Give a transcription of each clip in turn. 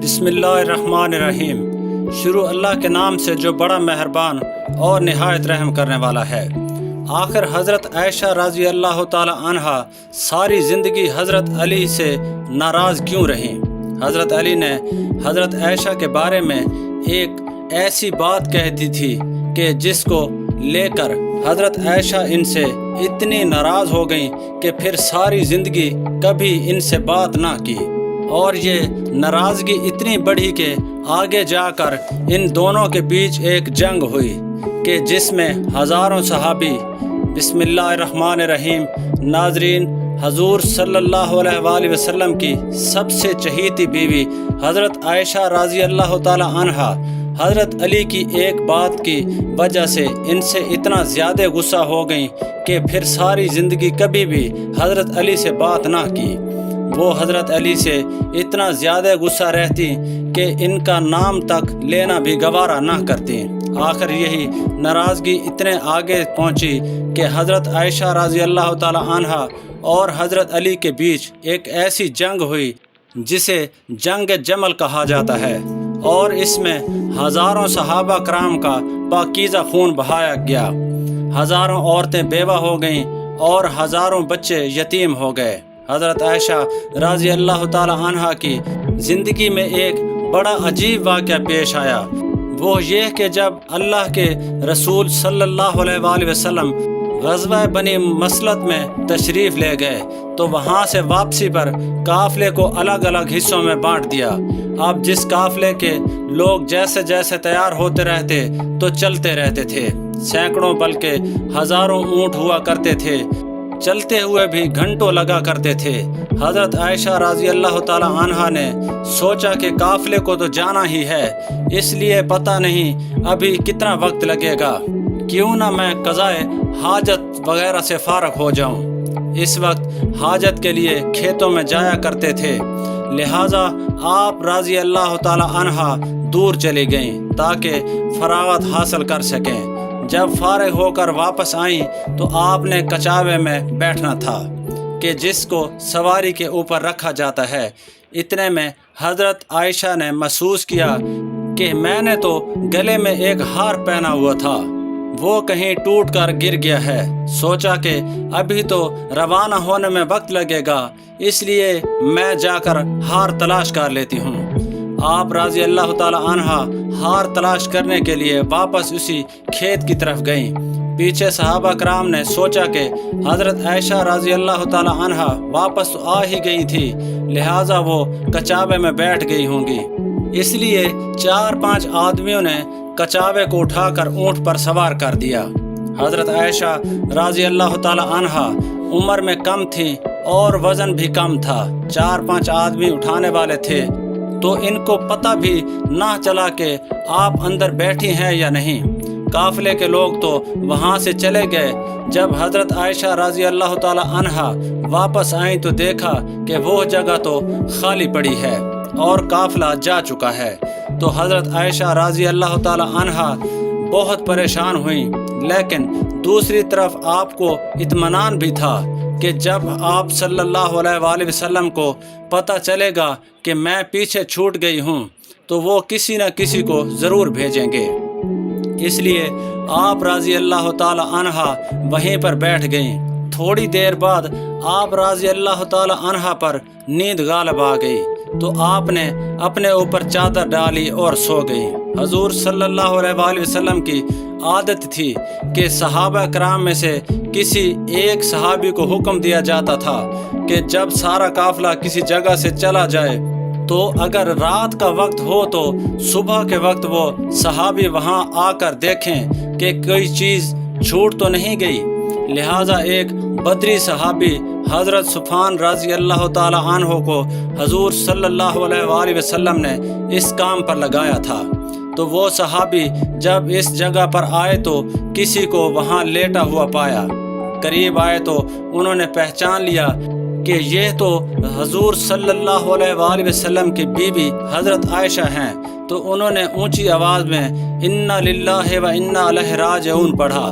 بسم اللہ الرحمن الرحیم۔ شروع اللہ کے نام سے جو بڑا مہربان اور نہایت رحم کرنے والا ہے۔ آخر حضرت عائشہ رضی اللہ تعالی عنہا ساری زندگی حضرت علی سے ناراض کیوں رہیں؟ حضرت علی نے حضرت عائشہ کے بارے میں ایک ایسی بات کہہ دی تھی کہ جس کو لے کر حضرت عائشہ ان سے اتنی ناراض ہو گئیں کہ پھر ساری زندگی کبھی ان سے بات نہ کی، اور یہ ناراضگی اتنی بڑھی کہ آگے جا کر ان دونوں کے بیچ ایک جنگ ہوئی کہ جس میں ہزاروں صحابی۔ بسم اللہ الرحمن الرحیم۔ ناظرین، حضور صلی اللہ علیہ وآلہ وسلم کی سب سے چہیتی بیوی حضرت عائشہ رضی اللہ تعالی عنہا حضرت علی کی ایک بات کی وجہ سے ان سے اتنا زیادہ غصہ ہو گئیں کہ پھر ساری زندگی کبھی بھی حضرت علی سے بات نہ کی۔ وہ حضرت علی سے اتنا زیادہ غصہ رہتی کہ ان کا نام تک لینا بھی گوارا نہ کرتی۔ آخر یہی ناراضگی اتنے آگے پہنچی کہ حضرت عائشہ رضی اللہ تعالی عنہا اور حضرت علی کے بیچ ایک ایسی جنگ ہوئی جسے جنگ جمل کہا جاتا ہے، اور اس میں ہزاروں صحابہ کرام کا پاکیزہ خون بہایا گیا۔ ہزاروں عورتیں بیوہ ہو گئیں اور ہزاروں بچے یتیم ہو گئے۔ حضرت عائشہ رضی اللہ تعالی عنہا کی زندگی میں ایک بڑا عجیب واقعہ پیش آیا۔ وہ یہ کہ جب اللہ کے رسول صلی اللہ علیہ وآلہ وسلم غزوہ بنی مسلط میں تشریف لے گئے تو وہاں سے واپسی پر قافلے کو الگ الگ حصوں میں بانٹ دیا۔ اب جس قافلے کے لوگ جیسے جیسے تیار ہوتے رہتے تو چلتے رہتے تھے۔ سینکڑوں بلکہ ہزاروں اونٹ ہوا کرتے تھے، چلتے ہوئے بھی گھنٹوں لگا کرتے تھے۔ حضرت عائشہ رضی اللہ تعالی عنہا نے سوچا کہ قافلے کو تو جانا ہی ہے، اس لیے پتہ نہیں ابھی کتنا وقت لگے گا، کیوں نہ میں قضائے حاجت وغیرہ سے فارغ ہو جاؤں۔ اس وقت حاجت کے لیے کھیتوں میں جایا کرتے تھے، لہٰذا آپ رضی اللہ تعالی عنہا دور چلی گئیں تاکہ فراغت حاصل کر سکیں۔ جب فارغ ہو کر واپس آئیں تو آپ نے کچاوے میں بیٹھنا تھا کہ جس کو سواری کے اوپر رکھا جاتا ہے۔ اتنے میں حضرت عائشہ نے محسوس کیا کہ میں نے تو گلے میں ایک ہار پہنا ہوا تھا، وہ کہیں ٹوٹ کر گر گیا ہے۔ سوچا کہ ابھی تو روانہ ہونے میں وقت لگے گا، اس لیے میں جا کر ہار تلاش کر لیتی ہوں۔ آپ رضی اللہ تعالی عنہا ہار تلاش کرنے کے لیے واپس اسی کھیت کی طرف گئیں۔ پیچھے صحابہ کرام نے سوچا کہ حضرت عائشہ رضی اللہ تعالی عنہا واپس تو آ ہی گئی تھی، لہٰذا وہ کچاوے میں بیٹھ گئی ہوں گی، اس لیے 4-5 آدمیوں نے کچاوے کو اٹھا کر اونٹ پر سوار کر دیا۔ حضرت عائشہ رضی اللہ تعالی عنہا عمر میں کم تھیں اور وزن بھی کم تھا۔ 4-5 آدمی اٹھانے والے تھے تو ان کو پتہ بھی نہ چلا کہ آپ اندر بیٹھی ہیں یا نہیں۔ قافلے کے لوگ تو وہاں سے چلے گئے۔ جب حضرت عائشہ رضی اللہ تعالی عنہا واپس آئیں تو دیکھا کہ وہ جگہ تو خالی پڑی ہے اور قافلہ جا چکا ہے، تو حضرت عائشہ رضی اللہ تعالی عنہا بہت پریشان ہوئیں، لیکن دوسری طرف آپ کو اطمینان بھی تھا کہ جب آپ صلی اللہ علیہ وآلہ وسلم کو پتہ چلے گا کہ میں پیچھے چھوٹ گئی ہوں تو وہ کسی نہ کسی کو ضرور بھیجیں گے۔ اس لیے آپ رضی اللہ تعالی عنہا وہیں پر بیٹھ گئیں۔ تھوڑی دیر بعد آپ رضی اللہ تعالی عنہا پر نیند غالب آ گئی تو آپ نے اپنے اوپر چادر ڈالی اور سو گئی۔ حضور صلی اللہ علیہ وآلہ وسلم کی عادت تھی کہ صحابہ کرام میں سے کسی ایک صحابی کو حکم دیا جاتا تھا کہ جب سارا قافلہ کسی جگہ سے چلا جائے تو اگر رات کا وقت ہو تو صبح کے وقت وہ صحابی وہاں آ کر دیکھیں کہ کوئی چیز چھوٹ تو نہیں گئی۔ لہٰذا ایک بدری صحابی حضرت صفوان رضی اللہ تعالی عنہ کو حضور صلی اللہ علیہ وآلہ وسلم نے اس کام پر لگایا تھا، تو وہ صحابی جب اس جگہ پر آئے تو کسی کو وہاں لیٹا ہوا پایا۔ قریب آئے تو انہوں نے پہچان لیا کہ یہ تو حضور صلی اللہ علیہ وآلہ وسلم کی بیوی حضرت عائشہ ہیں، تو انہوں نے اونچی آواز میں انا للہ و انا الیہ راجعون پڑھا۔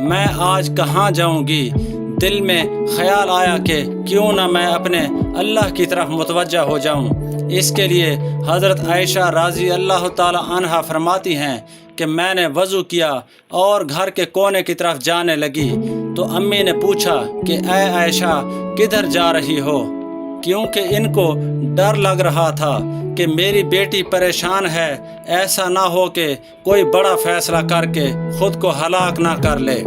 میں آج کہاں جاؤں گی؟ دل میں خیال آیا کہ کیوں نہ میں اپنے اللہ کی طرف متوجہ ہو جاؤں۔ اس کے لیے حضرت عائشہ رضی اللہ تعالی عنہا فرماتی ہیں کہ میں نے وضو کیا اور گھر کے کونے کی طرف جانے لگی تو امی نے پوچھا کہ اے عائشہ کدھر جا رہی ہو؟ کیونکہ ان کو ڈر لگ رہا تھا کہ میری بیٹی پریشان ہے، ایسا نہ ہو کہ کوئی بڑا فیصلہ کر کے خود کو ہلاک نہ کر لے۔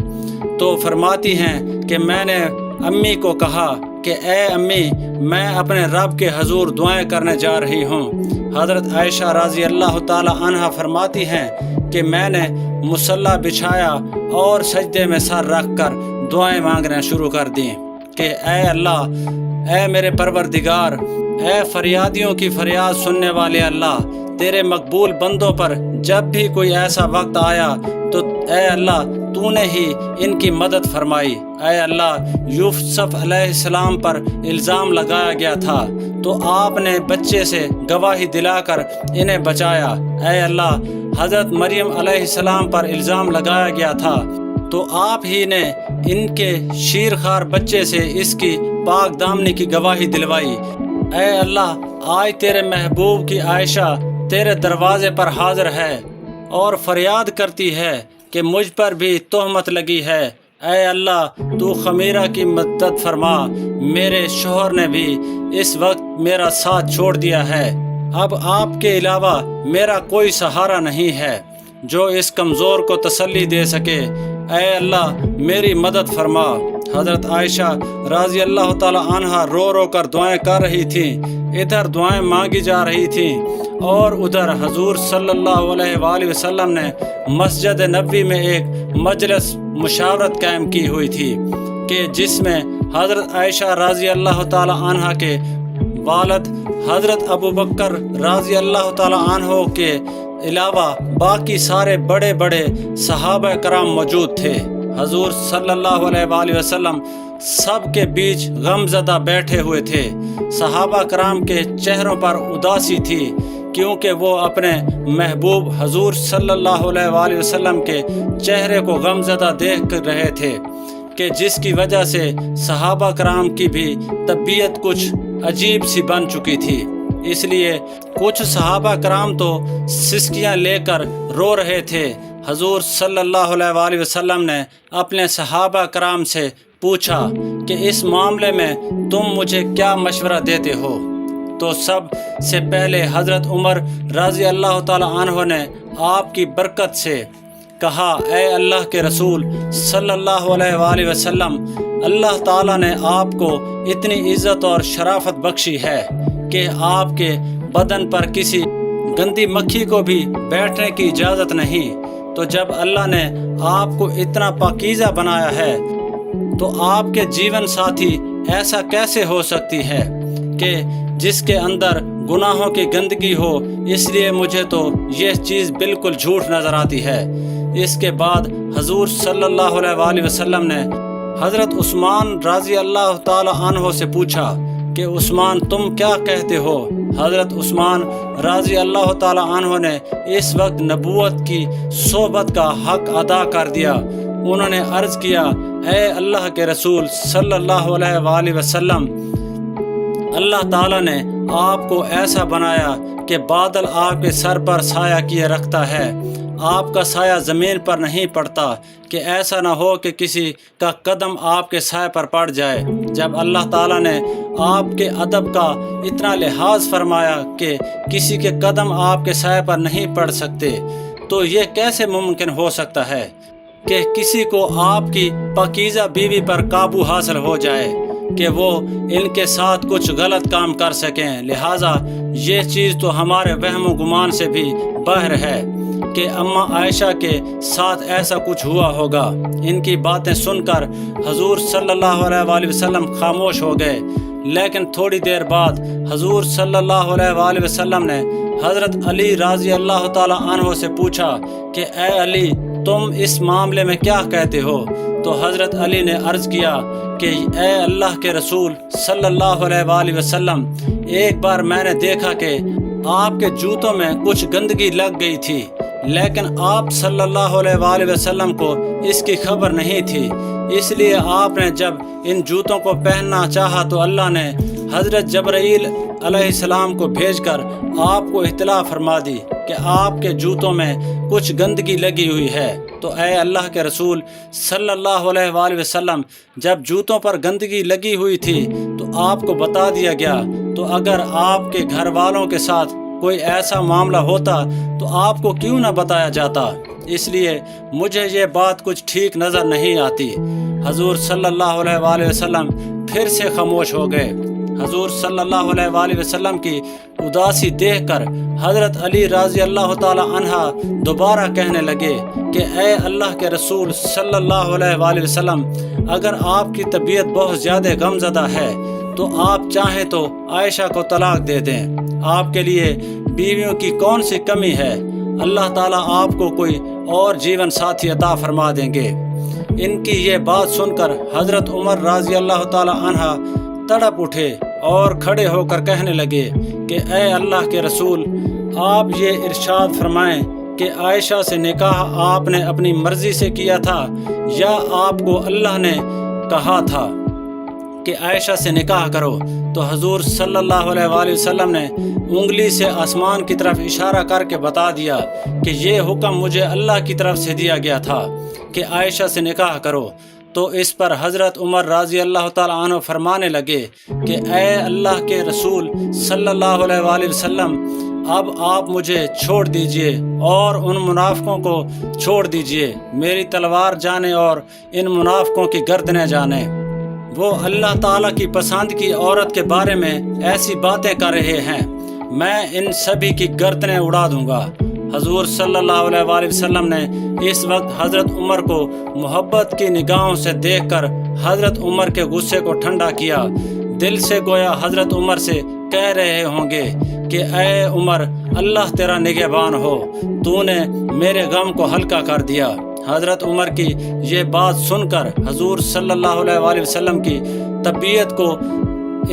تو فرماتی ہیں کہ میں نے امی کو کہا کہ اے امی میں اپنے رب کے حضور دعائیں کرنے جا رہی ہوں۔ حضرت عائشہ رضی اللہ تعالی عنہا فرماتی ہیں کہ میں نے مصلی بچھایا اور سجدے میں سر رکھ کر دعائیں مانگنا شروع کر دیں کہ اے اللہ، اے میرے پروردگار، اے فریادیوں کی فریاد سننے والے اللہ، تیرے مقبول بندوں پر جب بھی کوئی ایسا وقت آیا تو اے اللہ تو نے ہی ان کی مدد فرمائی۔ اے اللہ، یوسف علیہ السلام پر الزام لگایا گیا تھا تو آپ نے بچے سے گواہی دلا کر انہیں بچایا۔ اے اللہ، حضرت مریم علیہ السلام پر الزام لگایا گیا تھا تو آپ ہی نے ان کے شیرخوار بچے سے اس کی پاک دامنی کی گواہی دلوائی۔ اے اللہ، آج تیرے محبوب کی عائشہ تیرے دروازے پر حاضر ہے اور فریاد کرتی ہے کہ مجھ پر بھی تہمت لگی ہے۔ اے اللہ، تو خمیرہ کی مدد فرما، میرے شوہر نے بھی اس وقت میرا ساتھ چھوڑ دیا ہے، اب آپ کے علاوہ میرا کوئی سہارا نہیں ہے جو اس کمزور کو تسلی دے سکے۔ اے اللہ میری مدد فرما۔ حضرت عائشہ رضی اللہ تعالی عنہا رو رو کر دعائیں کر رہی تھیں، ادھر دعائیں مانگی جا رہی تھیں اور ادھر حضور صلی اللہ علیہ وآلہ وسلم نے مسجد نبوی میں ایک مجلس مشاورت قائم کی ہوئی تھی کہ جس میں حضرت عائشہ رضی اللہ تعالی عنہا کے والد حضرت ابو بکر رضی اللہ تعالی عنہ کے علاوہ باقی سارے بڑے بڑے صحابہ کرام موجود تھے۔ حضور صلی اللہ علیہ وآلہ وسلم سب کے بیچ غم زدہ بیٹھے ہوئے تھے۔ صحابہ کرام کے چہروں پر اداسی تھی کیونکہ وہ اپنے محبوب حضور صلی اللہ علیہ وآلہ وسلم کے چہرے کو غم زدہ دیکھ رہے تھے کہ جس کی وجہ سے صحابہ کرام کی بھی طبیعت کچھ عجیب سی بن چکی تھی۔ اس لیے کچھ صحابہ کرام تو سسکیاں لے کر رو رہے تھے۔ حضور صلی اللہ علیہ وآلہ وسلم نے اپنے صحابہ کرام سے پوچھا کہ اس معاملے میں تم مجھے کیا مشورہ دیتے ہو؟ تو سب سے پہلے حضرت عمر رضی اللہ تعالی عنہ نے آپ کی برکت سے کہا، اے اللہ کے رسول صلی اللہ علیہ وآلہ وسلم، اللہ تعالیٰ نے آپ کو اتنی عزت اور شرافت بخشی ہے کہ آپ کے بدن پر کسی گندی مکھی کو بھی بیٹھنے کی اجازت نہیں۔ تو جب اللہ نے آپ کو اتنا پاکیزہ بنایا ہے تو آپ کے جیون ساتھی ایسا کیسے ہو سکتی ہے کہ جس کے اندر گناہوں کی گندگی ہو؟ اس لیے مجھے تو یہ چیز بالکل جھوٹ نظر آتی ہے۔ اس کے بعد حضور صلی اللہ علیہ وآلہ وسلم نے حضرت عثمان رضی اللہ تعالی عنہ سے پوچھا کہ عثمان تم کیا کہتے ہو؟ حضرت عثمان رضی اللہ تعالی عنہ نے اس وقت نبوت کی صحبت کا حق ادا کر دیا۔ انہوں نے عرض کیا، اے اللہ کے رسول صلی اللہ علیہ وآلہ وسلم، اللہ تعالیٰ نے آپ کو ایسا بنایا کہ بادل آپ کے سر پر سایہ کیے رکھتا ہے، آپ کا سایہ زمین پر نہیں پڑتا کہ ایسا نہ ہو کہ کسی کا قدم آپ کے سائے پر پڑ جائے۔ جب اللہ تعالیٰ نے آپ کے ادب کا اتنا لحاظ فرمایا کہ کسی کے قدم آپ کے سائے پر نہیں پڑ سکتے تو یہ کیسے ممکن ہو سکتا ہے کہ کسی کو آپ کی پاکیزہ بیوی پر قابو حاصل ہو جائے کہ وہ ان کے ساتھ کچھ غلط کام کر سکیں؟ لہٰذا یہ چیز تو ہمارے وہم و گمان سے بھی باہر ہے کہ اماں عائشہ کے ساتھ ایسا کچھ ہوا ہوگا۔ ان کی باتیں سن کر حضور صلی اللہ علیہ وآلہ وسلم خاموش ہو گئے، لیکن تھوڑی دیر بعد حضور صلی اللہ علیہ وآلہ وسلم نے حضرت علی رضی اللہ تعالی عنہ سے پوچھا کہ اے علی تم اس معاملے میں کیا کہتے ہو؟ تو حضرت علی نے عرض کیا کہ اے اللہ کے رسول صلی اللہ علیہ وآلہ وسلم، ایک بار میں نے دیکھا کہ آپ کے جوتوں میں کچھ گندگی لگ گئی تھی، لیکن آپ صلی اللہ علیہ وآلہ وسلم کو اس کی خبر نہیں تھی، اس لیے آپ نے جب ان جوتوں کو پہننا چاہا تو اللہ نے حضرت جبرائیل علیہ السلام کو بھیج کر آپ کو اطلاع فرما دی کہ آپ کے جوتوں میں کچھ گندگی لگی ہوئی ہے۔ تو اے اللہ کے رسول صلی اللہ علیہ وآلہ وسلم، جب جوتوں پر گندگی لگی ہوئی تھی تو آپ کو بتا دیا گیا، تو اگر آپ کے گھر والوں کے ساتھ کوئی ایسا معاملہ ہوتا تو آپ کو کیوں نہ بتایا جاتا؟ اس لیے مجھے یہ بات کچھ ٹھیک نظر نہیں آتی۔ حضور صلی اللہ علیہ وآلہ وسلم پھر سے خاموش ہو گئے۔ حضور صلی اللہ علیہ وآلہ وسلم کی اداسی دیکھ کر حضرت علی رضی اللہ تعالی عنہ دوبارہ کہنے لگے کہ اے اللہ کے رسول صلی اللہ علیہ وآلہ وسلم، اگر آپ کی طبیعت بہت زیادہ غمزدہ ہے تو آپ چاہیں تو عائشہ کو طلاق دے دیں، آپ کے لیے بیویوں کی کون سی کمی ہے؟ اللہ تعالیٰ آپ کو کوئی اور جیون ساتھی عطا فرما دیں گے۔ ان کی یہ بات سن کر حضرت عمر رضی اللہ تعالی عنہ تڑپ اٹھے اور کھڑے ہو کر کہنے لگے کہ اے اللہ کے رسول، آپ یہ ارشاد فرمائیں کہ عائشہ سے نکاح آپ نے اپنی مرضی سے کیا تھا یا آپ کو اللہ نے کہا تھا کہ عائشہ سے نکاح کرو؟ تو حضور صلی اللہ علیہ وآلہ وسلم نے انگلی سے آسمان کی طرف اشارہ کر کے بتا دیا کہ یہ حکم مجھے اللہ کی طرف سے دیا گیا تھا کہ عائشہ سے نکاح کرو۔ تو اس پر حضرت عمر رضی اللہ تعالیٰ عنہ فرمانے لگے کہ اے اللہ کے رسول صلی اللہ علیہ وآلہ وسلم، اب آپ مجھے چھوڑ دیجئے اور ان منافقوں کو چھوڑ دیجئے، میری تلوار جانے اور ان منافقوں کی گردنیں جانے۔ وہ اللہ تعالیٰ کی پسند کی عورت کے بارے میں ایسی باتیں کر رہے ہیں، میں ان سبھی کی گردنیں اڑا دوں گا۔ حضور صلی اللہ علیہ وآلہ وسلم نے اس وقت حضرت عمر کو محبت کی نگاہوں سے دیکھ کر حضرت عمر کے غصے کو ٹھنڈا کیا۔ دل سے گویا حضرت عمر سے کہہ رہے ہوں گے کہ اے عمر، اللہ تیرا نگہبان ہو، تو نے میرے غم کو ہلکا کر دیا۔ حضرت عمر کی یہ بات سن کر حضور صلی اللہ علیہ وآلہ وسلم کی طبیعت کو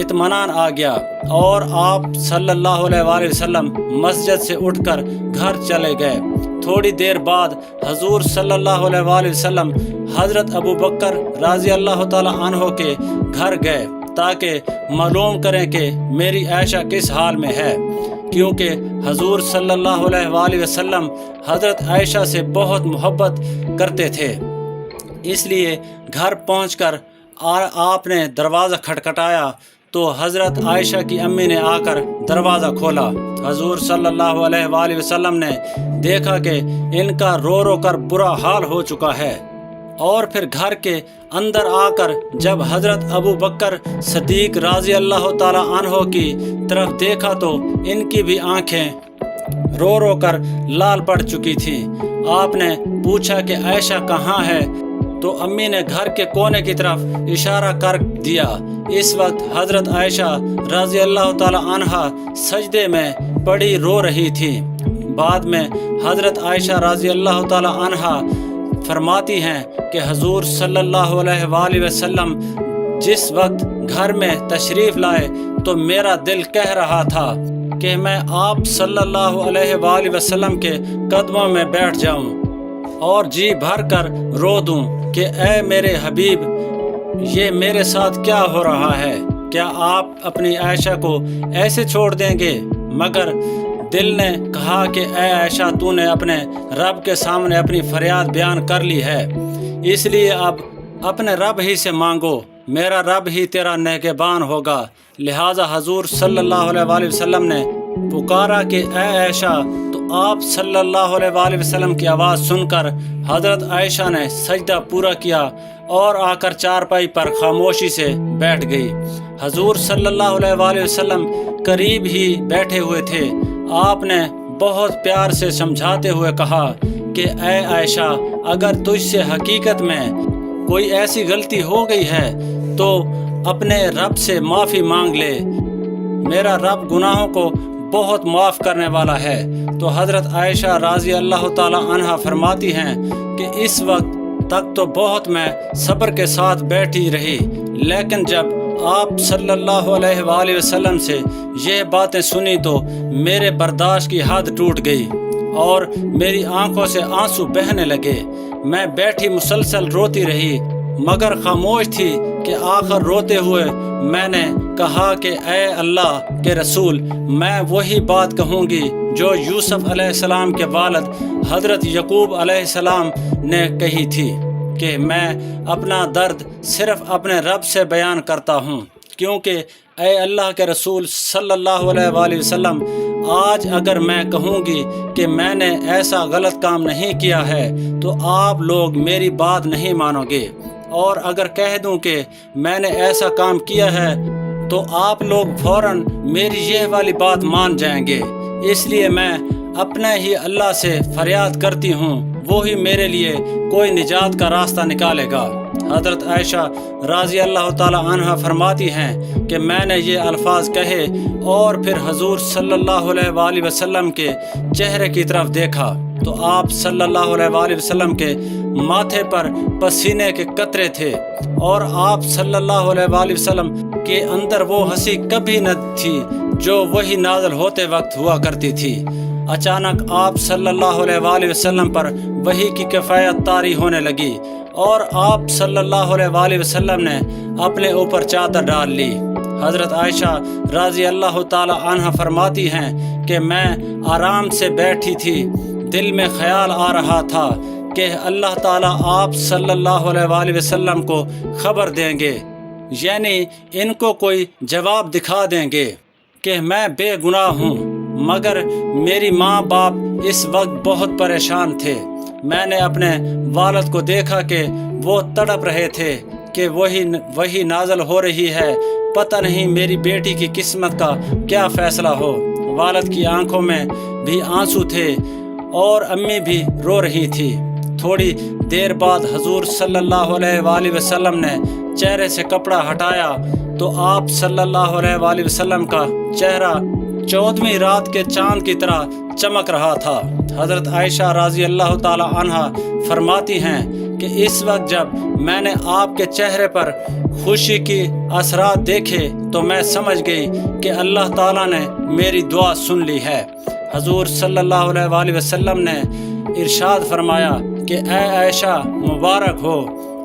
اطمینان آ گیا اور آپ صلی اللہ علیہ وآلہ وسلم مسجد سے اٹھ کر گھر چلے گئے۔ تھوڑی دیر بعد حضور صلی اللہ علیہ وآلہ وسلم حضرت ابو بکر رضی اللہ تعالی عنہ کے گھر گئے تاکہ معلوم کریں کہ میری عائشہ کس حال میں ہے، کیونکہ حضور صلی اللہ علیہ وآلہ وسلم حضرت عائشہ سے بہت محبت کرتے تھے۔ اس لیے گھر پہنچ کر آپ نے دروازہ کھٹکھٹایا تو حضرت عائشہ کی امی نے آ کر دروازہ کھولا۔ حضور صلی اللہ علیہ وآلہ وسلم نے دیکھا کہ ان کا رو رو کر برا حال ہو چکا ہے، اور پھر گھر کے اندر آ کر جب حضرت ابو بکر صدیق رضی اللہ تعالی عنہ کی طرف دیکھا تو ان کی بھی آنکھیں رو رو کر لال پڑ چکی تھیں۔ آپ نے پوچھا کہ عائشہ کہاں ہے؟ تو امی نے گھر کے کونے کی طرف اشارہ کر دیا۔ اس وقت حضرت عائشہ رضی اللہ تعالی عنہ سجدے میں پڑی رو رہی تھی۔ بعد میں حضرت عائشہ رضی اللہ تعالی عنہ فرماتی ہیں کہ حضور صلی اللہ علیہ وآلہ وسلم جس وقت گھر میں تشریف لائے تو میرا دل کہہ رہا تھا کہ میں آپ صلی اللہ علیہ وآلہ وسلم کے قدموں میں بیٹھ جاؤں اور جی بھر کر رو دوں کہ اے میرے حبیب، یہ میرے ساتھ کیا ہو رہا ہے؟ کیا آپ اپنی عائشہ کو ایسے چھوڑ دیں گے؟ مگر دل نے کہا کہ اے عائشہ، تو نے اپنے رب کے سامنے اپنی فریاد بیان کر لی ہے، اس لیے اب اپنے رب ہی سے مانگو، میرا رب ہی تیرا نگہبان ہوگا۔ لہٰذا حضور صلی اللہ علیہ وآلہ وسلم نے پکارا کہ اے عائشہ، تو آپ صلی اللہ علیہ وآلہ وسلم کی آواز سن کر حضرت عائشہ نے سجدہ پورا کیا اور آ کر چارپائی پر خاموشی سے بیٹھ گئی۔ حضور صلی اللہ علیہ وآلہ وسلم قریب ہی بیٹھے ہوئے تھے۔ آپ نے بہت پیار سے سمجھاتے ہوئے کہا کہ اے عائشہ، اگر تجھ سے حقیقت میں کوئی ایسی غلطی ہو گئی ہے تو اپنے رب سے معافی مانگ لے، میرا رب گناہوں کو بہت معاف کرنے والا ہے۔ تو حضرت عائشہ رضی اللہ تعالی عنہ فرماتی ہیں کہ اس وقت تک تو بہت میں صبر کے ساتھ بیٹھی رہی، لیکن جب آپ صلی اللہ علیہ وآلہ وسلم سے یہ باتیں سنی تو میرے برداشت کی حد ٹوٹ گئی۔ اور میری آنکھوں سے آنسو بہنے لگے۔ میں بیٹھی مسلسل روتی رہی مگر خاموش تھی کہ آخر روتے ہوئے میں نے کہا کہ اے اللہ کے رسول، میں وہی بات کہوں گی جو یوسف علیہ السلام کے والد حضرت یعقوب علیہ السلام نے کہی تھی کہ میں اپنا درد صرف اپنے رب سے بیان کرتا ہوں، کیونکہ اے اللہ کے رسول صلی اللہ علیہ وآلہ وسلم، آج اگر میں کہوں گی کہ میں نے ایسا غلط کام نہیں کیا ہے تو آپ لوگ میری بات نہیں مانو گے، اور اگر کہہ دوں کہ میں نے ایسا کام کیا ہے تو آپ لوگ فوراً میری یہ والی بات مان جائیں گے۔ اس لیے میں اپنے ہی اللہ سے فریاد کرتی ہوں، وہی میرے لیے کوئی نجات کا راستہ نکالے گا۔ حضرت عائشہ رضی اللہ تعالی عنہ فرماتی ہیں کہ میں نے یہ الفاظ کہے اور پھر حضور صلی اللہ علیہ وآلہ وسلم کے چہرے کی طرف دیکھا تو آپ صلی اللہ علیہ وآلہ وسلم کے ماتھے پر پسینے کے قطرے تھے، اور آپ صلی اللہ علیہ وآلہ وسلم کے اندر وہ ہنسی کبھی نہ تھی جو وہی نازل ہوتے وقت ہوا کرتی تھی۔ اچانک آپ صلی اللہ علیہ وآلہ وسلم پر وحی کی کفایت طاری ہونے لگی اور آپ صلی اللہ علیہ وآلہ وسلم نے اپنے اوپر چادر ڈال لی۔ حضرت عائشہ رضی اللہ تعالی عنہ فرماتی ہیں کہ میں آرام سے بیٹھی تھی، دل میں خیال آ رہا تھا کہ اللہ تعالیٰ آپ صلی اللہ علیہ وآلہ وسلم کو خبر دیں گے، یعنی ان کو کوئی جواب دکھا دیں گے کہ میں بے گناہ ہوں، مگر میری ماں باپ اس وقت بہت پریشان تھے۔ میں نے اپنے والد کو دیکھا کہ وہ تڑپ رہے تھے کہ وہی نازل ہو رہی ہے، پتہ نہیں میری بیٹی کی قسمت کا کیا فیصلہ ہو۔ والد کی آنکھوں میں بھی آنسو تھے اور امی بھی رو رہی تھی۔ تھوڑی دیر بعد حضور صلی اللہ علیہ وآلہ وسلم نے چہرے سے کپڑا ہٹایا تو آپ صلی اللہ علیہ وآلہ وسلم کا چہرہ 14ویں رات کے چاند کی طرح چمک رہا تھا۔ حضرت عائشہ رضی اللہ تعالی عنہ فرماتی ہیں کہ اس وقت جب میں نے آپ کے چہرے پر خوشی کی اثرات دیکھے تو میں سمجھ گئی کہ اللہ تعالیٰ نے میری دعا سن لی ہے۔ حضور صلی اللہ علیہ وآلہ وسلم نے ارشاد فرمایا کہ اے عائشہ مبارک ہو،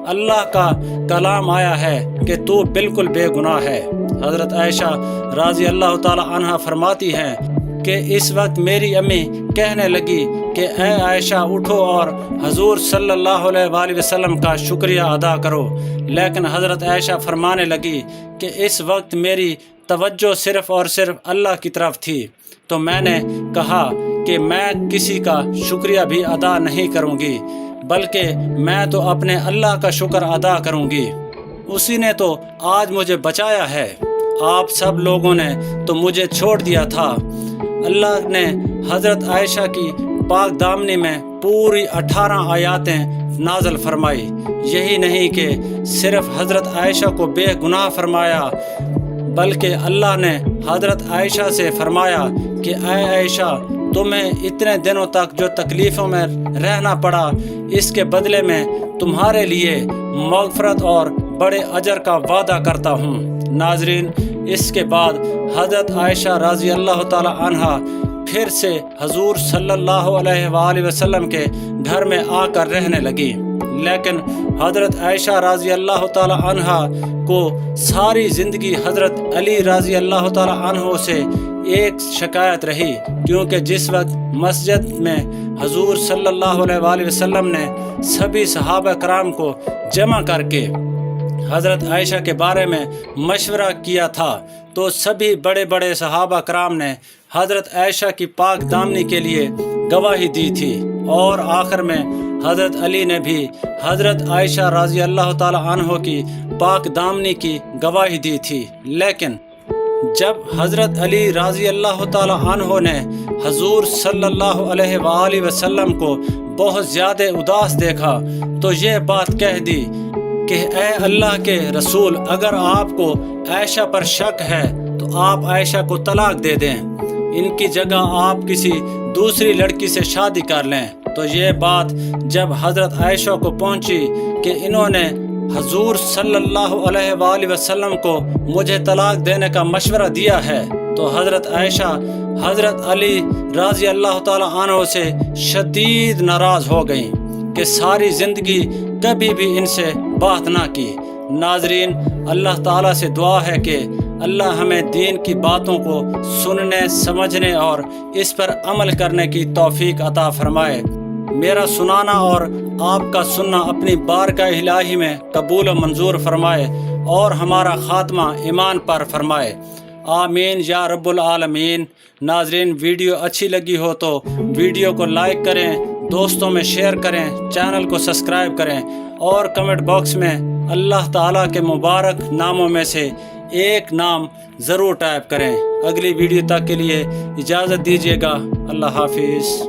اللہ کا کلام آیا ہے کہ تو بالکل بے گناہ ہے۔ حضرت عائشہ رضی اللہ تعالی عنہ فرماتی ہیں کہ اس وقت میری امی کہنے لگی کہ اے عائشہ اٹھو اور حضور صلی اللہ علیہ وآلہ وسلم کا شکریہ ادا کرو، لیکن حضرت عائشہ فرمانے لگی کہ اس وقت میری توجہ صرف اور صرف اللہ کی طرف تھی، تو میں نے کہا کہ میں کسی کا شکریہ بھی ادا نہیں کروں گی، بلکہ میں تو اپنے اللہ کا شکر ادا کروں گی، اسی نے تو آج مجھے بچایا ہے، آپ سب لوگوں نے تو مجھے چھوڑ دیا تھا۔ اللہ نے حضرت عائشہ کی پاک دامنی میں پوری 18 آیاتیں نازل فرمائی۔ یہی نہیں کہ صرف حضرت عائشہ کو بے گناہ فرمایا، بلکہ اللہ نے حضرت عائشہ سے فرمایا کہ اے عائشہ، تمہیں اتنے دنوں تک جو تکلیفوں میں رہنا پڑا، اس کے بدلے میں تمہارے لیے مغفرت اور بڑے اجر کا وعدہ کرتا ہوں۔ ناظرین، اس کے بعد حضرت عائشہ رضی اللہ تعالی عنہ پھر سے حضور صلی اللہ علیہ وآلہ وسلم کے گھر میں آ کر رہنے لگی، لیکن حضرت عائشہ رضی اللہ تعالی عنہ کو ساری زندگی حضرت علی رضی اللہ تعالی عنہ سے ایک شکایت رہی، کیونکہ جس وقت مسجد میں حضور صلی اللہ علیہ وآلہ وسلم نے سبھی صحابہ کرام کو جمع کر کے حضرت عائشہ کے بارے میں مشورہ کیا تھا تو سبھی بڑے بڑے صحابہ کرام نے حضرت عائشہ کی پاک دامنی کے لیے گواہی دی تھی، اور آخر میں حضرت علی نے بھی حضرت عائشہ رضی اللہ تعالی عنہ کی پاک دامنی کی گواہی دی تھی۔ لیکن جب حضرت علی رضی اللہ تعالی عنہ نے حضور صلی اللہ علیہ وآلہ وسلم کو بہت زیادہ اداس دیکھا تو یہ بات کہہ دی کہ اے اللہ کے رسول، اگر آپ کو عائشہ پر شک ہے تو آپ عائشہ کو طلاق دے دیں، ان کی جگہ آپ کسی دوسری لڑکی سے شادی کر لیں۔ تو یہ بات جب حضرت عائشہ کو پہنچی کہ انہوں نے حضور صلی اللہ علیہ وآلہ وسلم کو مجھے طلاق دینے کا مشورہ دیا ہے، تو حضرت عائشہ حضرت علی رضی اللہ تعالیٰ عنہ سے شدید ناراض ہو گئیں کہ ساری زندگی کبھی بھی ان سے بات نہ کی۔ ناظرین، اللہ تعالیٰ سے دعا ہے کہ اللہ ہمیں دین کی باتوں کو سننے، سمجھنے اور اس پر عمل کرنے کی توفیق عطا فرمائے۔ میرا سنانا اور آپ کا سننا اپنی بارگاہ الہی میں قبول و منظور فرمائے اور ہمارا خاتمہ ایمان پر فرمائے، آمین یا رب العالمین۔ ناظرین، ویڈیو اچھی لگی ہو تو ویڈیو کو لائک کریں، دوستوں میں شیئر کریں، چینل کو سبسکرائب کریں اور کمنٹ باکس میں اللہ تعالیٰ کے مبارک ناموں میں سے ایک نام ضرور ٹائپ کریں۔ اگلی ویڈیو تک کے لیے اجازت دیجیے گا۔ اللہ حافظ۔